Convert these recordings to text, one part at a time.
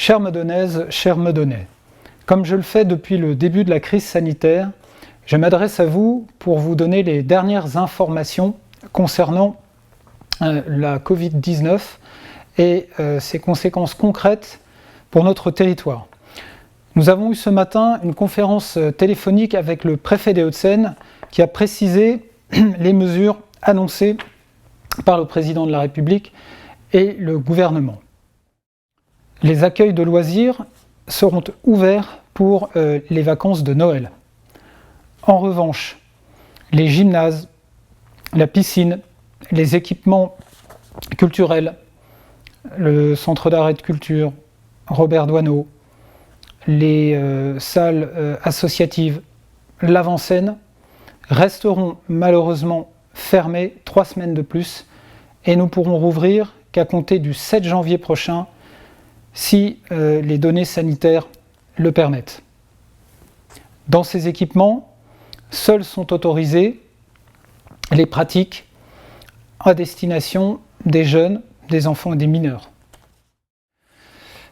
Chères Meudonnaises, chers Meudonnais, comme je le fais depuis le début de la crise sanitaire, je m'adresse à vous pour vous donner les dernières informations concernant la Covid-19 et ses conséquences concrètes pour notre territoire. Nous avons eu ce matin une conférence téléphonique avec le préfet des Hauts-de-Seine qui a précisé les mesures annoncées par le président de la République et le gouvernement. Les accueils de loisirs seront ouverts pour les vacances de Noël. En revanche, les gymnases, la piscine, les équipements culturels, le centre d'art et de culture, Robert Doisneau, les salles associatives, l'avant-scène, resteront malheureusement fermés 3 semaines de plus et nous pourrons rouvrir qu'à compter du 7 janvier prochain si les données sanitaires le permettent. Dans ces équipements, seules sont autorisées les pratiques à destination des jeunes, des enfants et des mineurs.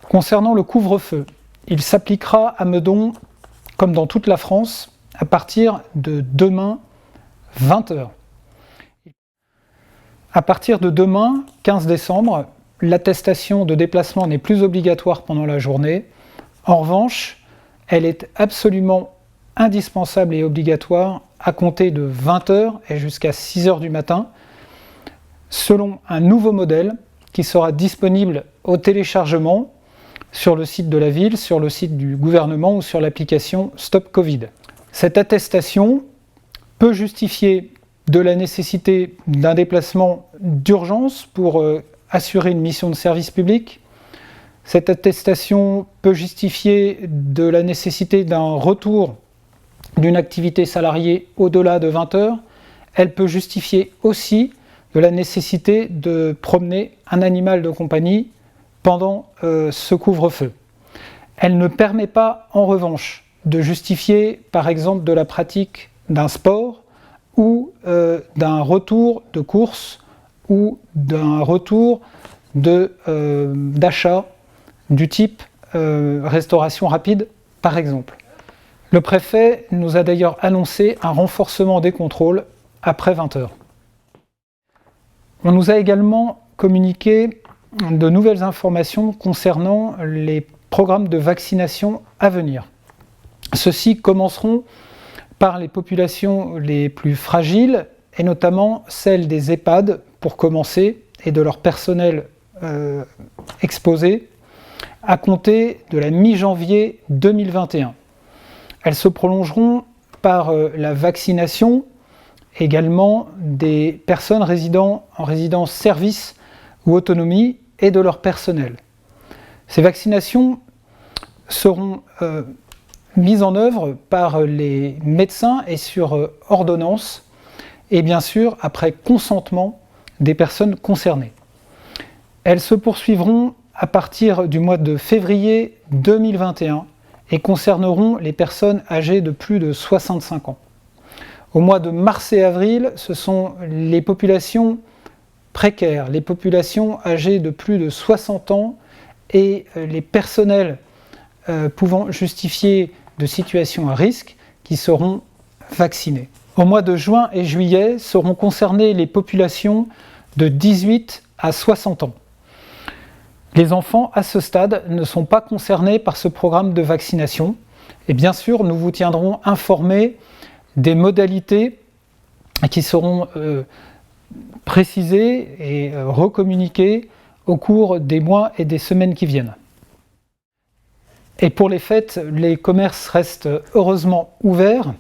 Concernant le couvre-feu, il s'appliquera à Meudon, comme dans toute la France, à partir de demain, 20h. À partir de demain, 15 décembre, l'attestation de déplacement n'est plus obligatoire pendant la journée. En revanche, elle est absolument indispensable et obligatoire à compter de 20h et jusqu'à 6h du matin, selon un nouveau modèle qui sera disponible au téléchargement sur le site de la ville, sur le site du gouvernement ou sur l'application Stop Covid. Cette attestation peut justifier de la nécessité d'un déplacement d'urgence pour assurer une mission de service public. Cette attestation peut justifier de la nécessité d'un retour d'une activité salariée au-delà de 20 heures. Elle peut justifier aussi de la nécessité de promener un animal de compagnie pendant ce couvre-feu. Elle ne permet pas, en revanche, de justifier, par exemple, de la pratique d'un sport ou d'un retour de course ou d'un retour d'achat du type restauration rapide, par exemple. Le préfet nous a d'ailleurs annoncé un renforcement des contrôles après 20h. On nous a également communiqué de nouvelles informations concernant les programmes de vaccination à venir. Ceux-ci commenceront par les populations les plus fragiles, et notamment celles des EHPAD, pour commencer, et de leur personnel exposé, à compter de la mi-janvier 2021. Elles se prolongeront par la vaccination également des personnes résidant en résidence service ou autonomie et de leur personnel. Ces vaccinations seront mises en œuvre par les médecins et sur ordonnance, et bien sûr après consentement des personnes concernées. Elles se poursuivront à partir du mois de février 2021 et concerneront les personnes âgées de plus de 65 ans. Au mois de mars et avril, ce sont les populations précaires, les populations âgées de plus de 60 ans et les personnels pouvant justifier de situations à risque qui seront vaccinés. Au mois de juin et juillet seront concernées les populations de 18 à 60 ans. Les enfants, à ce stade, ne sont pas concernés par ce programme de vaccination. Et bien sûr, nous vous tiendrons informés des modalités qui seront précisées et recommuniquées au cours des mois et des semaines qui viennent. Et pour les fêtes, les commerces restent heureusement ouverts.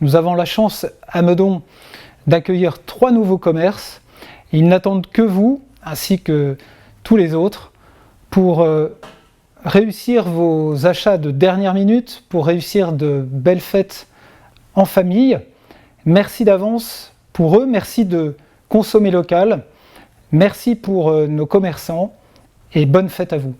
Nous avons la chance à Meudon d'accueillir 3 nouveaux commerces. Ils n'attendent que vous, ainsi que tous les autres, pour réussir vos achats de dernière minute, pour réussir de belles fêtes en famille. Merci d'avance pour eux, merci de consommer local, merci pour nos commerçants et bonne fête à vous.